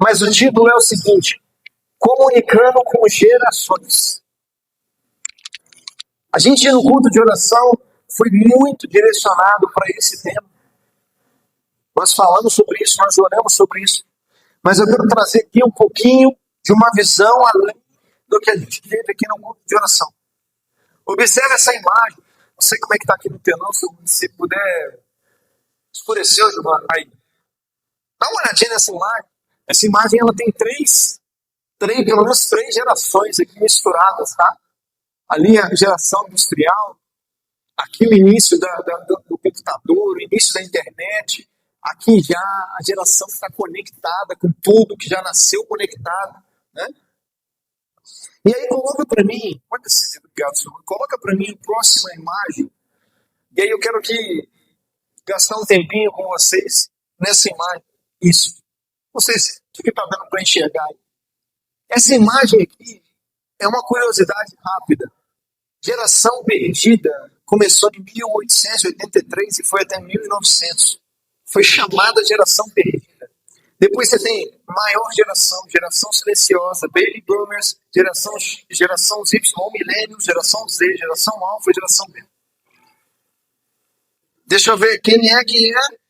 Mas o título é o seguinte: Comunicando com gerações. A gente no culto de oração foi muito direcionado para esse tema. Nós falamos sobre isso, nós oramos sobre isso. Mas eu quero trazer aqui um pouquinho de uma visão além do que a gente teve aqui no culto de oração. Observe essa imagem. Não sei como é que está aqui no telão, se puder escurecer, Giovanni, aí. Dá uma olhadinha nessa imagem. Essa imagem ela tem pelo menos três gerações aqui misturadas, tá? Ali a geração industrial, aqui o início do computador, o início da internet, aqui já a geração que está conectada com tudo, que já nasceu conectada, né? E aí coloca para mim, obrigado, senhor, coloca para mim a próxima imagem, e aí eu quero gastar um tempinho com vocês nessa imagem. Isso. Vocês, o que está dando para enxergar aí? Essa imagem aqui é uma curiosidade rápida. Geração Perdida começou em 1883 e foi até 1900. Foi chamada Geração Perdida. Depois você tem maior geração silenciosa, Baby Boomers, geração Y, Millennials, geração Z, geração Alpha, geração B. Deixa eu ver quem é que é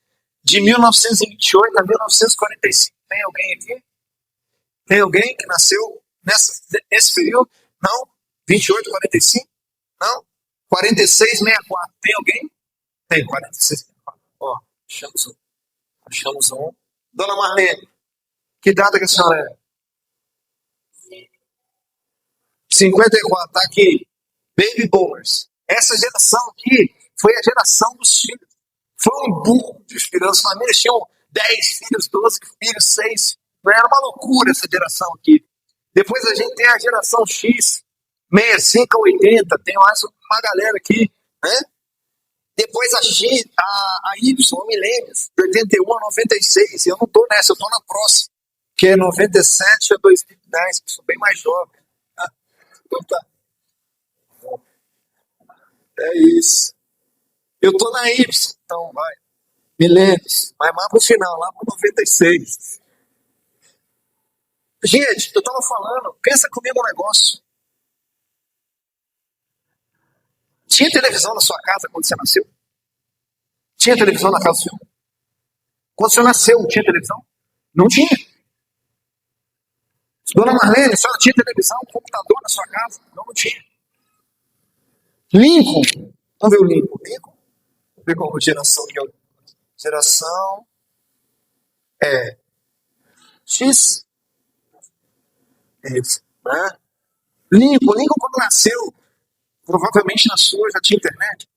de 1928 a 1945. Tem alguém aqui? Tem alguém que nasceu nesse período? Não? 28, 45? Não? 46, 64. Tem alguém? Tem, 46, 64. Ó, achamos um. Dona Marlene, que data que a senhora é? 54, tá aqui. Baby Boomers. Essa geração aqui foi a geração dos filhos. Foi um boom de filhos. As famílias tinham 10 filhos, 12 filhos, 6. Era uma loucura essa geração aqui. Depois a gente tem a geração X, 65 a 80. Tem mais uma galera aqui, né? Depois a Y, Milênios, de 81 a 96. Eu não estou nessa, eu estou na próxima, que é 97 a 2010, que sou bem mais jovem. Então tá. É isso. Eu estou na Y, então vai. Milênios, mas mais pro final, lá pro 96. Gente, eu estava falando, pensa comigo um negócio. Tinha televisão na sua casa quando você nasceu? Tinha televisão na casa do senhor? Quando o senhor nasceu, tinha televisão? Não tinha. Dona Marlene, a senhora tinha televisão, computador na sua casa? Não tinha. Lincoln, vamos ver o Lincoln. Vamos ver qual geração que é o geração X. É isso, né? Lincoln quando nasceu, provavelmente na sua já tinha internet.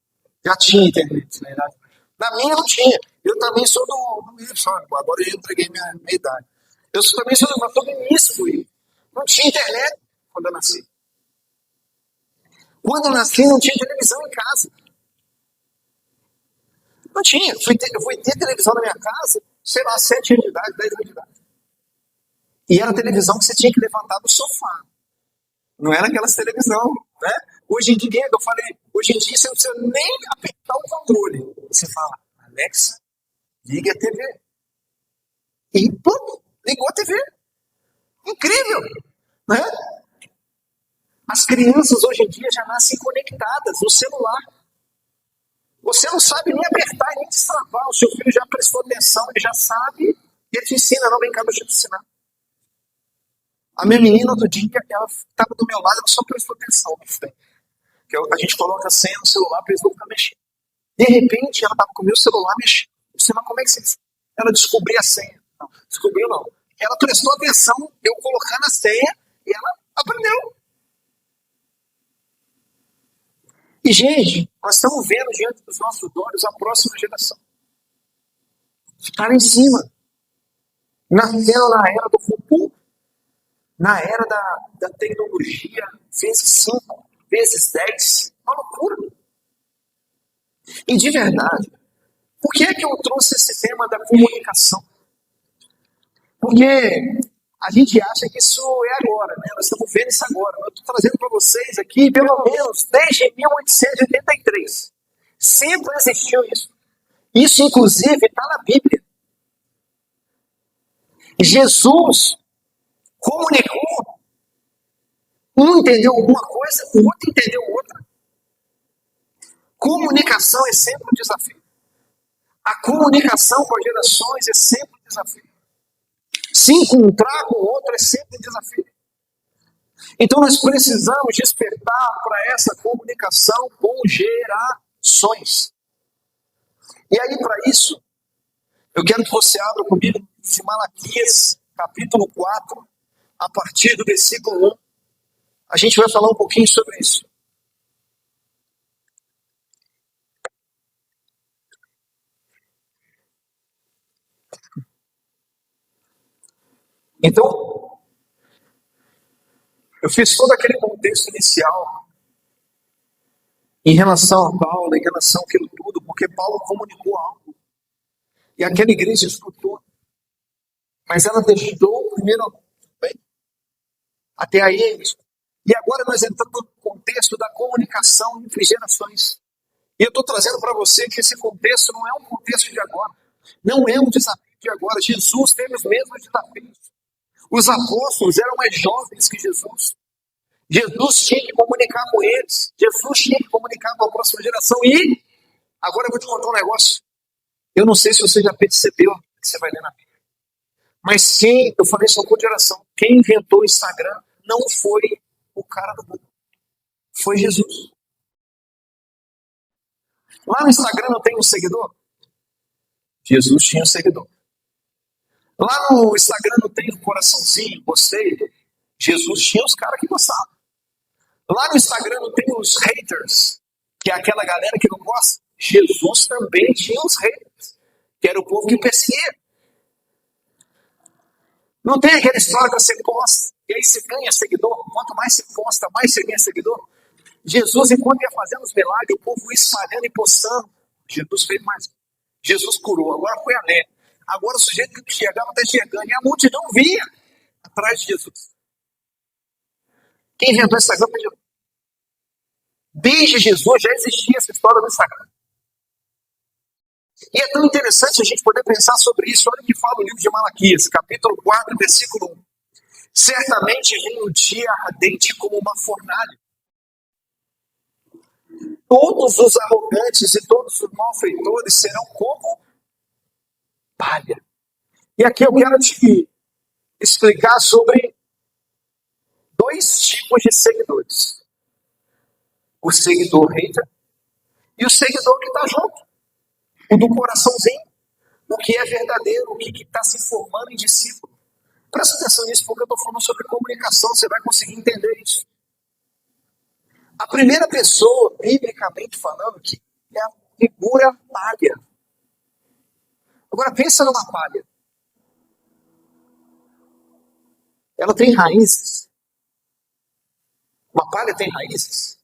Já tinha internet, na verdade. Na minha não tinha. Eu também sou do Y, agora eu entreguei minha idade. Eu também sou do início do Y. Não tinha internet quando eu nasci. Quando eu nasci, não tinha televisão em casa. Não tinha. Eu fui ter televisão na minha casa, sei lá, 7 anos de idade, 10 anos de idade. E era a televisão que você tinha que levantar do sofá. Não era aquelas televisão, né? Hoje em dia, eu falei, hoje em dia você não precisa nem apertar o controle. Você fala, Alexa, liga a TV. E, pum, ligou a TV. Incrível, né? As crianças hoje em dia já nascem conectadas no celular. Você não sabe nem apertar e nem destravar. O seu filho já prestou atenção, ele já sabe, e ele te ensina, não vem cá, deixa eu te ensinar. A minha menina, outro dia, ela estava do meu lado, ela só prestou atenção. Que a gente coloca a senha no celular para eles não ficar mexendo. De repente, ela estava com o meu celular mexendo. Eu disse, mas como é que você... Ela descobriu a senha. Não, descobriu não. Ela prestou atenção, eu colocar na senha, e ela aprendeu. E, gente, nós estamos vendo diante dos nossos olhos a próxima geração. Está lá em cima. Nascendo na era do futuro. Na era da tecnologia, vezes 5, vezes 10, uma loucura. E de verdade, por que é que eu trouxe esse tema da comunicação? Porque a gente acha que isso é agora, né? Nós estamos vendo isso agora. Eu estou trazendo para vocês aqui, pelo menos, desde 1883. Sempre existiu isso. Isso, inclusive, está na Bíblia. Jesus comunicou, um entendeu alguma coisa, o outro entendeu outra. Comunicação é sempre um desafio. A comunicação com as gerações é sempre um desafio. Se encontrar com o outro é sempre um desafio. Então nós precisamos despertar para essa comunicação com gerações. E aí, para isso, eu quero que você abra comigo em Malaquias, capítulo 4, a partir do versículo 1. A gente vai falar um pouquinho sobre isso. Então, eu fiz todo aquele contexto inicial em relação a Paulo, em relação àquilo tudo, porque Paulo comunicou algo. E aquela igreja escutou. Mas ela deixou primeiro bem, até aí é isso. E agora nós entramos no contexto da comunicação entre gerações. E eu estou trazendo para você que esse contexto não é um contexto de agora. Não é um desafio de agora. Jesus teve os mesmos desafios. Os apóstolos eram mais jovens que Jesus. Jesus tinha que comunicar com eles. Jesus tinha que comunicar com a próxima geração. E agora eu vou te contar um negócio. Eu não sei se você já percebeu que você vai ler na Bíblia. Mas eu falei só com geração, quem inventou o Instagram não foi o cara do Google. Foi Jesus. Lá no Instagram não tem um seguidor? Jesus tinha um seguidor. Lá no Instagram não tem um coraçãozinho, gostei? Jesus tinha os caras que gostavam. Lá no Instagram não tem os haters, que é aquela galera que não gosta? Jesus também tinha os haters, que era o povo que perseguia. Não tem aquela história que você posta, e aí você ganha seguidor. Quanto mais você posta, mais você ganha seguidor. Jesus, enquanto ia fazendo os milagres, o povo ia espalhando e postando. Jesus fez mais. Jesus curou, agora foi além. Agora o sujeito que chegava está chegando, e a multidão vinha atrás de Jesus. Quem inventou essa coisa? Desde Jesus já existia essa história do Instagram. E é tão interessante a gente poder pensar sobre isso. Olha o que fala o livro de Malaquias, capítulo 4, versículo 1. Certamente vem o dia ardente como uma fornalha. Todos os arrogantes e todos os malfeitores serão como palha. E aqui eu quero te explicar sobre dois tipos de seguidores. O seguidor hater e o seguidor que está junto. O do coraçãozinho. O que é verdadeiro, o que está se formando em discípulo. Presta atenção nisso, porque eu estou falando sobre comunicação, você vai conseguir entender isso. A primeira pessoa, biblicamente falando, que é a figura palha. Agora pensa numa palha. Ela tem raízes. Uma palha tem raízes.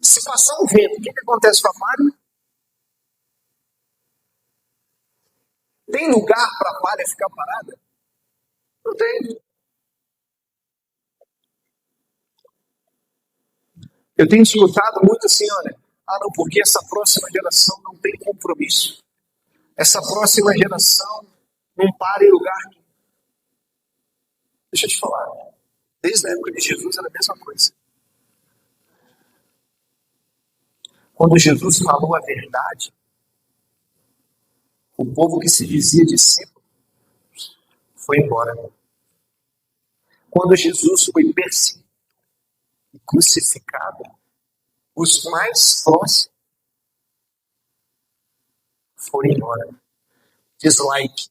Se passar um vento, o que acontece com a palha? Tem lugar para a palha ficar parada? Não tem. Eu tenho escutado muito assim, olha, não, porque essa próxima geração não tem compromisso. Essa próxima geração não para em lugar nenhum. Deixa eu te falar, desde a época de Jesus era a mesma coisa. Quando Jesus falou a verdade, o povo que se dizia discípulo foi embora. Quando Jesus foi perseguido e crucificado, os mais próximos foram embora. Dislike.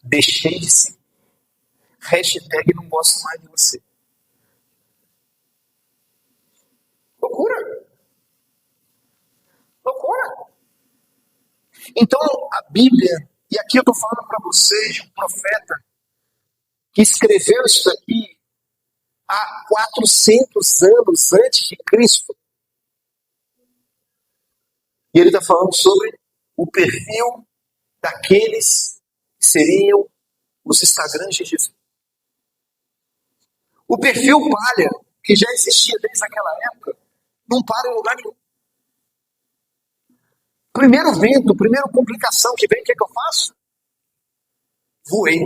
Deixei de ser. Hashtag não gosto mais de você. Loucura. Loucura. Então, a Bíblia, e aqui eu estou falando para vocês de um profeta que escreveu isso aqui há 400 anos antes de Cristo. E ele está falando sobre o perfil daqueles que seriam os Instagrams de Jesus. O perfil palha, que já existia desde aquela época, não para em lugar nenhum. Primeiro vento, primeira complicação que vem, o que é que eu faço? Voei.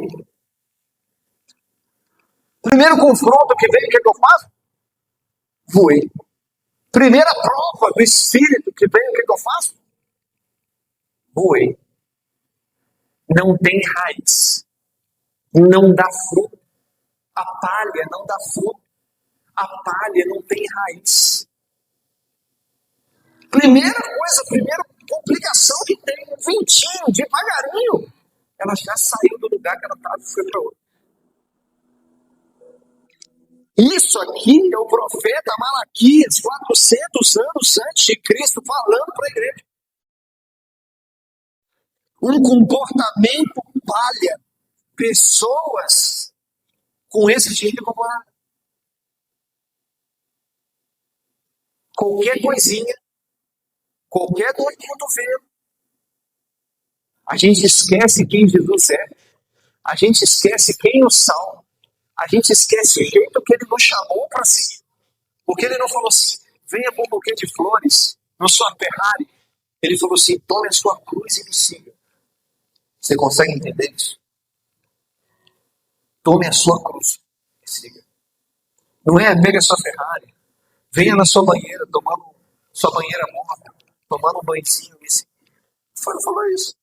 Primeiro confronto que veio, o que eu faço? Voei. Primeira prova do Espírito que veio, o que eu faço? Voei. Não tem raiz. Não dá fruto. A palha não dá fruto. A palha não tem raiz. Primeira coisa, primeira complicação que tem, um ventinho, devagarinho, ela já saiu do lugar que ela estava e foi para outro. Isso aqui é o profeta Malaquias, 400 anos antes de Cristo, falando para a igreja. Um comportamento palha. Pessoas com esse tipo de comportamento. Qualquer coisinha, qualquer dor de cotovelo. A gente esquece quem Jesus é. A gente esquece quem o salva. A gente esquece o jeito que ele nos chamou para seguir. Porque ele não falou assim, venha com um buquê de flores na sua Ferrari. Ele falou assim, tome a sua cruz e me siga. Você consegue entender isso? Tome a sua cruz e me siga. Não é pegue a sua Ferrari, venha na sua banheira, tomando sua banheira morta, tomando um banhozinho e me siga. Não falou isso.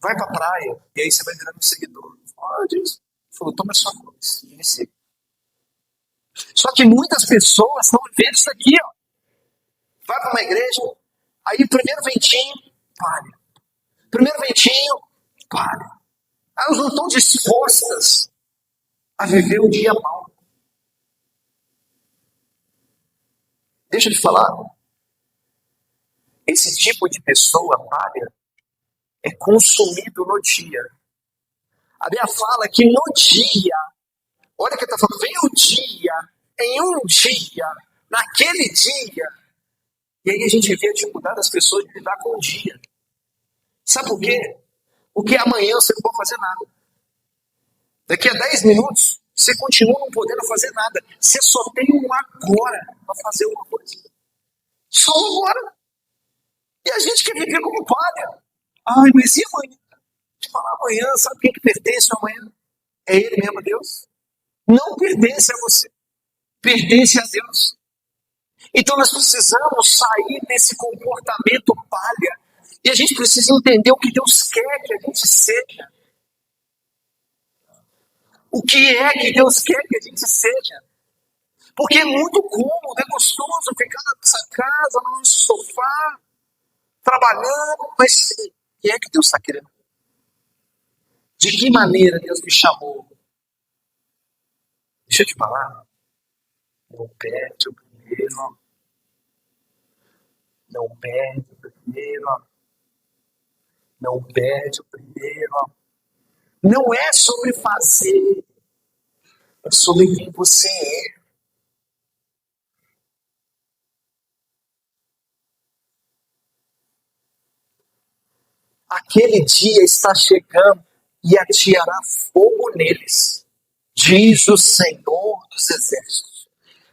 Vai pra praia, e aí você vai virando um seguidor. Fala disso. Falou, toma a sua cruz e me siga. Só que muitas pessoas estão vivendo isso aqui, ó. Vai para uma igreja, aí primeiro ventinho, palha. Primeiro ventinho, palha. Elas não estão dispostas a viver um dia mal. Deixa eu te falar. Esse tipo de pessoa palha é consumido no dia. A Bíblia fala que no dia, olha o que está falando, vem o dia, em um dia, naquele dia, e aí a gente vê a dificuldade das pessoas de lidar com o dia. Sabe por quê? Porque amanhã você não pode fazer nada. Daqui a 10 minutos, você continua não podendo fazer nada. Você só tem um agora para fazer uma coisa. Só um agora. E a gente quer viver como palha. Ai, mas e amanhã? Te falar amanhã, sabe quem que pertence amanhã? É Ele mesmo, Deus. Não pertence a você. Pertence a Deus. Então nós precisamos sair desse comportamento palha. E a gente precisa entender o que Deus quer que a gente seja. O que é que Deus quer que a gente seja? Porque é muito cômodo, é gostoso ficar na nossa casa, no nosso sofá, trabalhando, mas o que é que Deus está querendo? De que maneira Deus me chamou? Deixa eu te falar. Não perde o primeiro. Não perde o primeiro. Não perde o primeiro. Não é sobre fazer. É sobre quem você é. Aquele dia está chegando e ateará fogo neles, diz o Senhor dos Exércitos.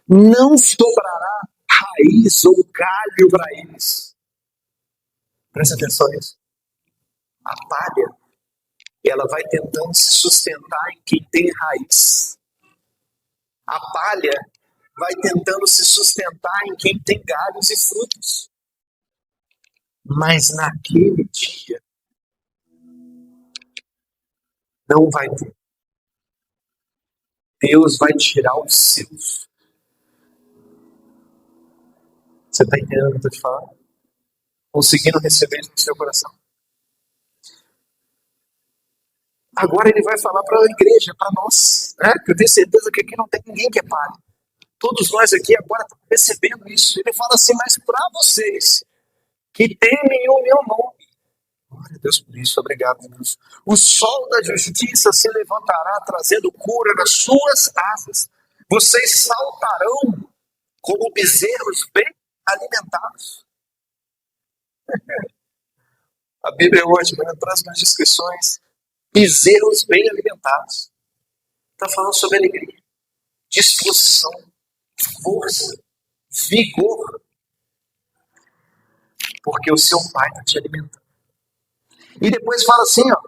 Não sobrará raiz ou galho para eles. Presta atenção nisso. A palha, ela vai tentando se sustentar em quem tem raiz. A palha vai tentando se sustentar em quem tem galhos e frutos. Mas naquele dia, não vai ter. Deus vai tirar os seus. Você está entendendo o que eu estou te falando? Conseguindo receber isso no seu coração. Agora ele vai falar para a igreja, para nós, né? Que eu tenho certeza que aqui não tem ninguém que é palha. Todos nós aqui agora estamos recebendo isso. Ele fala assim, mas para vocês que temem o meu nome. Glória a Deus por isso, obrigado, Deus. O sol da justiça se levantará, trazendo cura nas suas asas. Vocês saltarão como bezerros bem alimentados. A Bíblia hoje traz umas descrições. Bezerros bem alimentados. Está falando sobre alegria, disposição, força, vigor. Porque o seu pai está te alimentando. E depois fala assim, ó.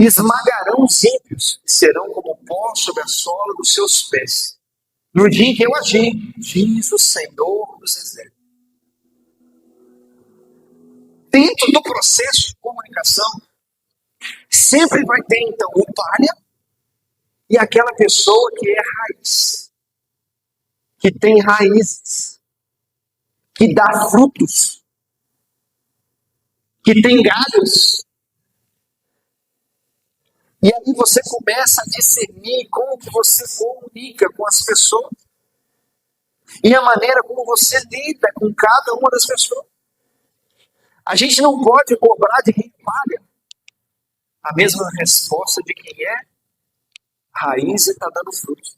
esmagarão os ímpios, e serão como pó sobre a sola dos seus pés. No dia em que eu agi, diz o Senhor dos Exércitos. Dentro do processo de comunicação, sempre vai ter, então, o palha e aquela pessoa que é raiz, que tem raízes, que dá frutos, que tem galhos. E aí você começa a discernir como que você comunica com as pessoas e a maneira como você lida com cada uma das pessoas. A gente não pode cobrar de quem palha a mesma resposta de quem é raiz e está dando frutos.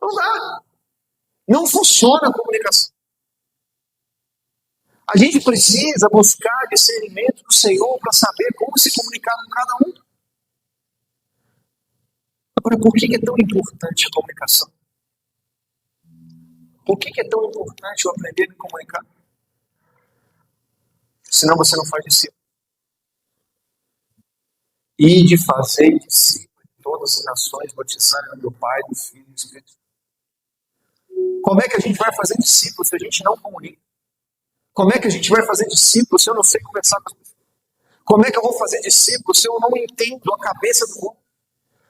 Não dá. Não funciona a comunicação. A gente precisa buscar discernimento do Senhor para saber como se comunicar com cada um. Agora, por que é tão importante a comunicação? Por que é tão importante eu aprender a me comunicar? Senão você não faz discípulo. E de fazer discípulo de todas as nações, batizando do Pai, do Filho e do Espírito. Como é que a gente vai fazer discípulo se a gente não comunica? Como é que a gente vai fazer discípulo se eu não sei conversar com as pessoas? Como é que eu vou fazer discípulo se eu não entendo a cabeça do outro?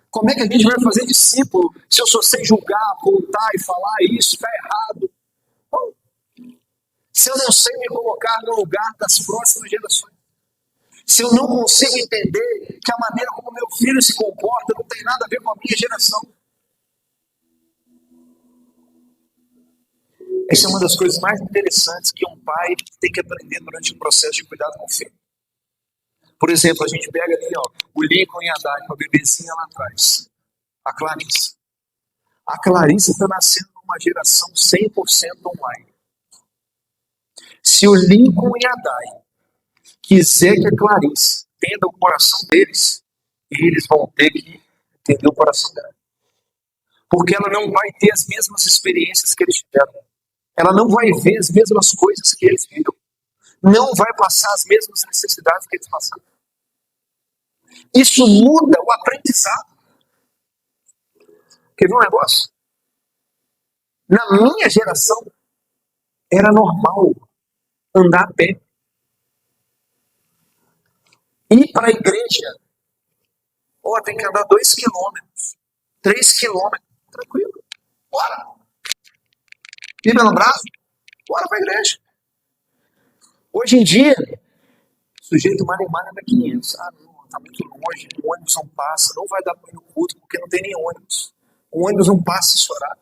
Como é que a gente vai fazer discípulo se eu só sei julgar, apontar e falar isso está errado? Bom, se eu não sei me colocar no lugar das próximas gerações? Se eu não consigo entender que a maneira como meu filho se comporta não tem nada a ver com a minha geração? Essa é uma das coisas mais interessantes que um pai tem que aprender durante o processo de cuidado com o filho. Por exemplo, a gente pega aqui, o Lincoln e a Dai, com a bebezinha lá atrás. A Clarice. A Clarice está nascendo numa geração 100% online. Se o Lincoln e a Dai quiser que a Clarice entenda o coração deles, eles vão ter que entender o coração dela. Porque ela não vai ter as mesmas experiências que eles tiveram. Ela não vai ver as mesmas coisas que eles viram. Não vai passar as mesmas necessidades que eles passaram. Isso muda o aprendizado. Quer ver um negócio? Na minha geração, era normal andar a pé. Ir para a igreja, tem que andar 2 quilômetros, 3 quilômetros, tranquilo. Bora. Bíblia no braço, bora para a igreja. Hoje em dia, o sujeito malemar anda 500. Não, está muito longe, o ônibus não passa, não vai dar para ir no culto porque não tem nem ônibus. O ônibus não passa esse horário.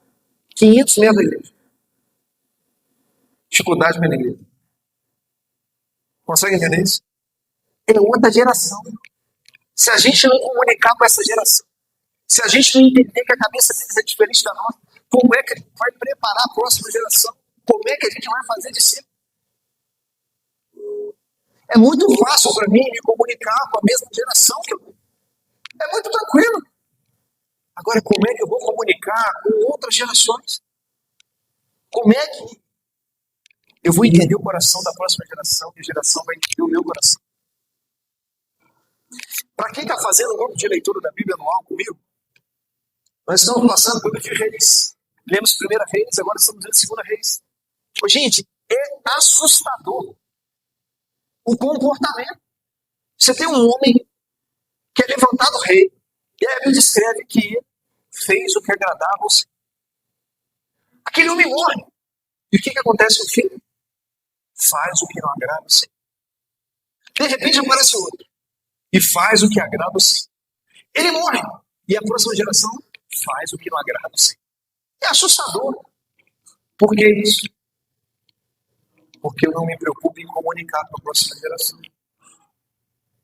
500 metros da igreja. Dificuldade para a igreja. Consegue entender isso? É outra geração. Se a gente não comunicar com essa geração, se a gente não entender que a cabeça deles é diferente da nossa, como é que a gente vai preparar a próxima geração? Como é que a gente vai fazer discípulo? É muito fácil para mim me comunicar com a mesma geração que eu. É muito tranquilo. Agora, como é que eu vou comunicar com outras gerações? Como é que eu vou entender o coração da próxima geração e a geração vai entender o meu coração? Para quem está fazendo um grupo de leitura da Bíblia anual comigo, nós estamos passando pelo livro de Reis. Lemos 1 Reis, agora estamos lendo 2 Reis. Gente, é assustador o comportamento. Você tem um homem que é levantado rei, e a Bíblia descreve que fez o que agradava ao Senhor. Aquele homem morre. E o que acontece com o filho? Faz o que não agrada ao Senhor. De repente aparece outro e faz o que agrada ao Senhor. Ele morre. E a próxima geração faz o que não agrada ao Senhor. É assustador. Por que isso? Porque eu não me preocupo em comunicar com a próxima geração.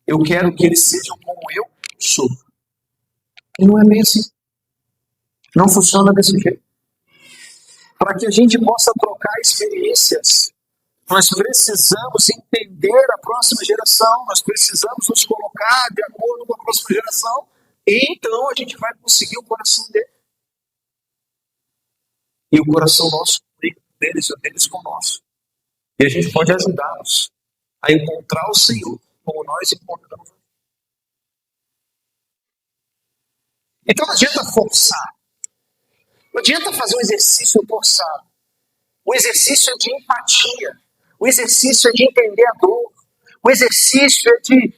Eu quero que eles sejam como eu sou. E não é bem assim. Não funciona desse jeito. Para que a gente possa trocar experiências, nós precisamos entender a próxima geração, nós precisamos nos colocar de acordo com a próxima geração, e então a gente vai conseguir o coração dele. E o coração nosso deles, o deles com o nosso. E a gente pode ajudá-los a encontrar o Senhor como nós encontramos. Então não adianta forçar. Não adianta fazer um exercício forçado. O exercício é de empatia. O exercício é de entender a dor. O exercício é de,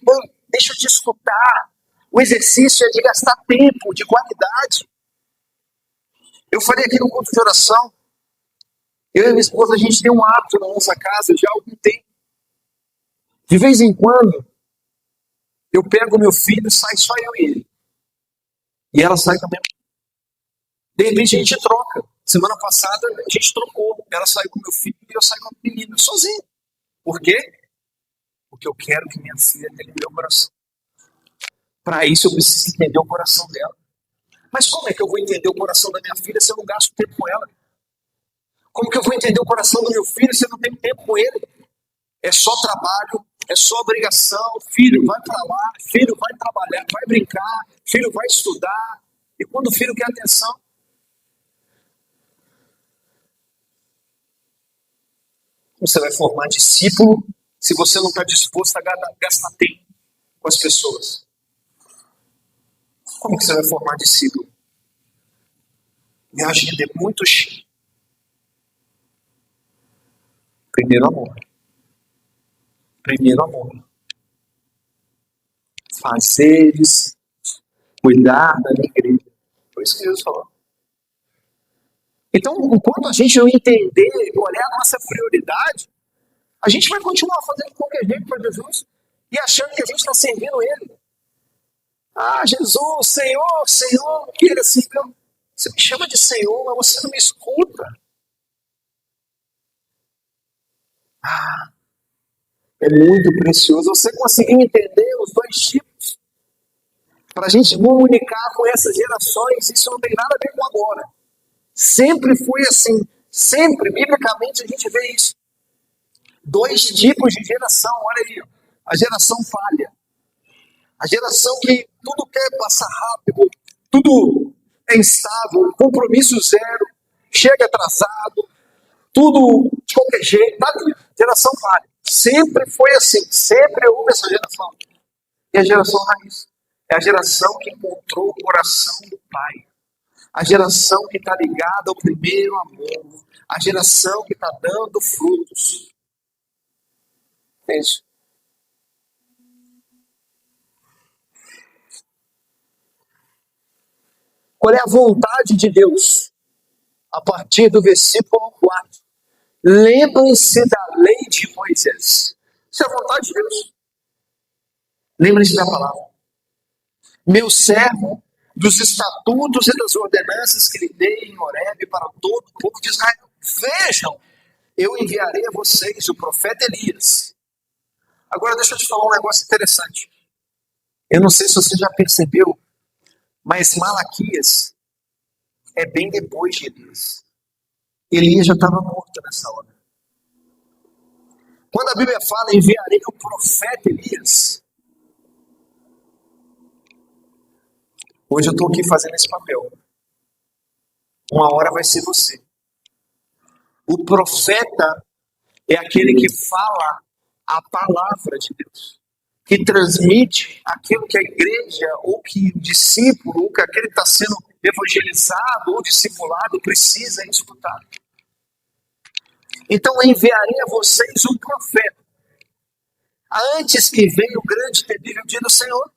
deixa eu te escutar. O exercício é de gastar tempo, de qualidade. Eu falei aqui no culto de oração, eu e minha esposa, a gente tem um hábito na nossa casa já há algum tempo. De vez em quando, eu pego meu filho, sai só eu e ele. E ela sai também. De repente a gente troca. Semana passada a gente trocou. Ela saiu com meu filho e eu saio com a menina, sozinho. Por quê? Porque eu quero que minha filha tenha o meu coração. Para isso eu preciso entender o coração dela. Mas como é que eu vou entender o coração da minha filha se eu não gasto tempo com ela? Como que eu vou entender o coração do meu filho se eu não tenho tempo com ele? É só trabalho, é só obrigação. Filho, vai para lá, filho, vai trabalhar, vai brincar, filho, vai estudar. E quando o filho quer atenção? Você vai formar discípulo se você não está disposto a gastar tempo com as pessoas. Como que você vai formar discípulo? Minha agenda é muito cheia. Primeiro amor. Primeiro amor. Fazeres, cuidar da minha igreja. Foi isso que Jesus falou. Então, enquanto a gente não entender e olhar a nossa prioridade, a gente vai continuar fazendo de qualquer jeito para Jesus e achando que a gente está servindo Ele. Ah, Jesus, Senhor, Senhor. E Ele assim, você me chama de Senhor, mas você não me escuta. Ah, é muito precioso você conseguir entender os dois tipos. Para a gente comunicar com essas gerações, isso não tem nada a ver com agora. Sempre foi assim. Sempre, biblicamente, a gente vê isso. Dois tipos de geração, olha aí. A geração falha. A geração que tudo quer passar rápido, tudo é instável, compromisso zero, chega atrasado, tudo de qualquer jeito. Geração falha. Sempre foi assim, sempre houve essa geração. E a geração raiz é a geração que encontrou o coração do Pai. A geração que está ligada ao primeiro amor. A geração que está dando frutos. É isso. Qual é a vontade de Deus? A partir do versículo 4. Lembrem-se da lei de Moisés. Isso é a vontade de Deus. Lembrem-se da palavra. Meu servo, dos estatutos e das ordenanças que lhe dei em Horebe para todo o povo de Israel. Vejam, eu enviarei a vocês o profeta Elias. Agora deixa eu te falar um negócio interessante. Eu não sei se você já percebeu, mas Malaquias é bem depois de Elias. Elias já estava morto nessa hora. Quando a Bíblia fala enviarei o profeta Elias, hoje eu estou aqui fazendo esse papel. Uma hora vai ser você. O profeta é aquele que fala a palavra de Deus, que transmite aquilo que a igreja, ou que o discípulo, ou que aquele que está sendo evangelizado ou discipulado precisa escutar. Então enviarei a vocês um profeta, antes que venha o grande e terrível dia do Senhor.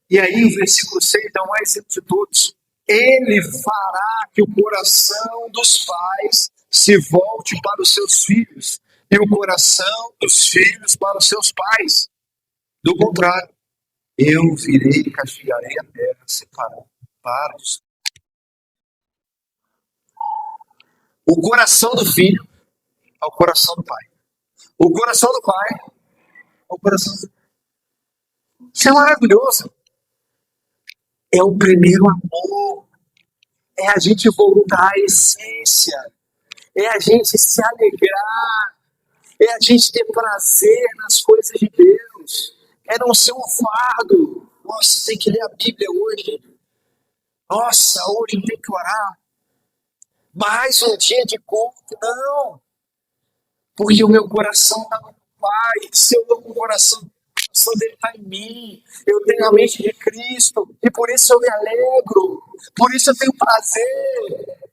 E aí o versículo 6 dá o mais simples de todos. Ele fará que o coração dos pais se volte para os seus filhos, e o coração dos filhos para os seus pais. Do contrário, eu virei e castigarei a terra, separando para os... O coração do filho ao coração do pai. O coração do pai ao coração do... Isso é maravilhoso. É o primeiro amor. É a gente voltar à essência. É a gente se alegrar. É a gente ter prazer nas coisas de Deus. É não ser um fardo. Nossa, tem que ler a Bíblia hoje. Nossa, hoje tem que orar. Mais um dia de culto. Não. Porque o meu coração está no Pai. Se eu estou com o coração Espírito Santo está em mim. Eu tenho a mente de Cristo. E por isso eu me alegro. Por isso eu tenho prazer.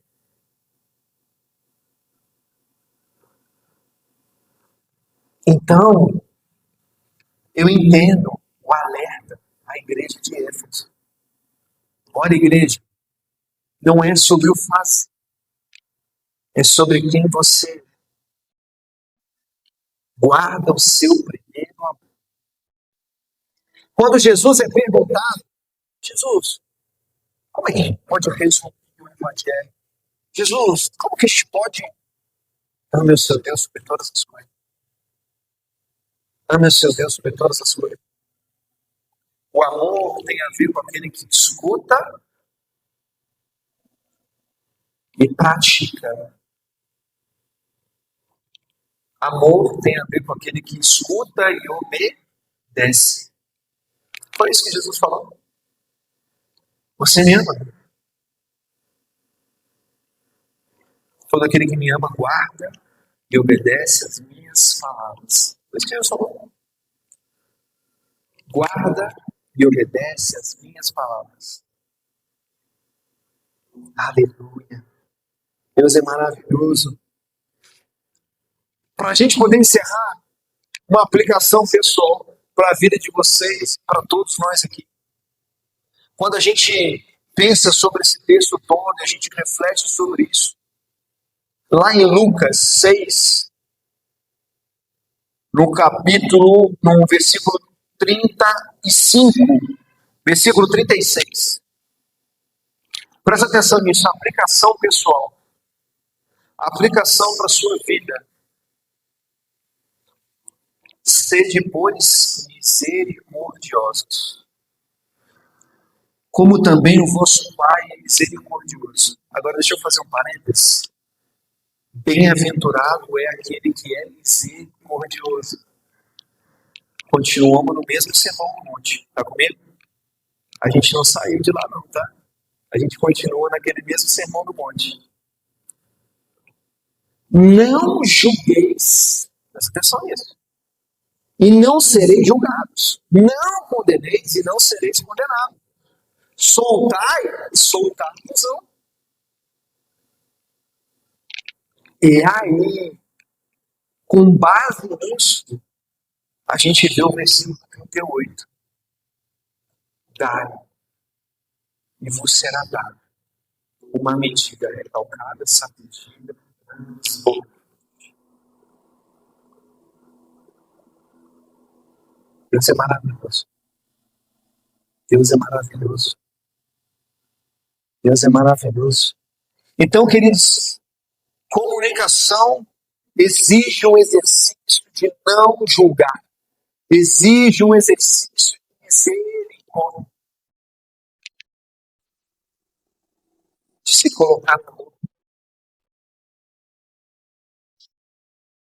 Então, eu entendo o alerta à igreja de Éfeso. Olha, igreja, não é sobre o fazer, é sobre quem você guarda o seu primeiro amor. Quando Jesus é perguntado, Jesus, como é que pode resumir o evangelho? Jesus, como que a gente pode ame o seu Deus sobre todas as coisas? Ame o seu Deus sobre todas as coisas. O amor tem a ver com aquele que escuta e pratica. Amor tem a ver com aquele que escuta e obedece. Foi isso que Jesus falou. Você me ama. Todo aquele que me ama guarda e obedece às minhas palavras. Foi isso que Jesus falou. Guarda e obedece às minhas palavras. Aleluia. Deus é maravilhoso. Para a gente poder encerrar, uma aplicação pessoal para a vida de vocês, para todos nós aqui. Quando a gente pensa sobre esse texto todo, a gente reflete sobre isso. Lá em Lucas 6, no versículo 35, versículo 36. Presta atenção nisso, aplicação pessoal. Aplicação para a sua vida. Sede, pois, misericordiosos, como também o vosso Pai é misericordioso. Agora deixa eu fazer um parênteses. Bem-aventurado é aquele que é misericordioso. Continuamos no mesmo sermão do monte. Está comigo? A gente não saiu de lá não, tá? A gente continua naquele mesmo sermão do monte. Não julgueis. Presta atenção nisso. E não sereis julgados. Não condeneis e não sereis condenados. Soltai e soltai-vos-ão. E aí, com base nisso, a gente vê o versículo 38. Dai, e vos será dado uma medida recalcada, sacudida, transbordante. Deus é maravilhoso. Deus é maravilhoso. Deus é maravilhoso. Então, queridos, comunicação exige um exercício de não julgar. Exige um exercício de misericórdia. De se colocar na mão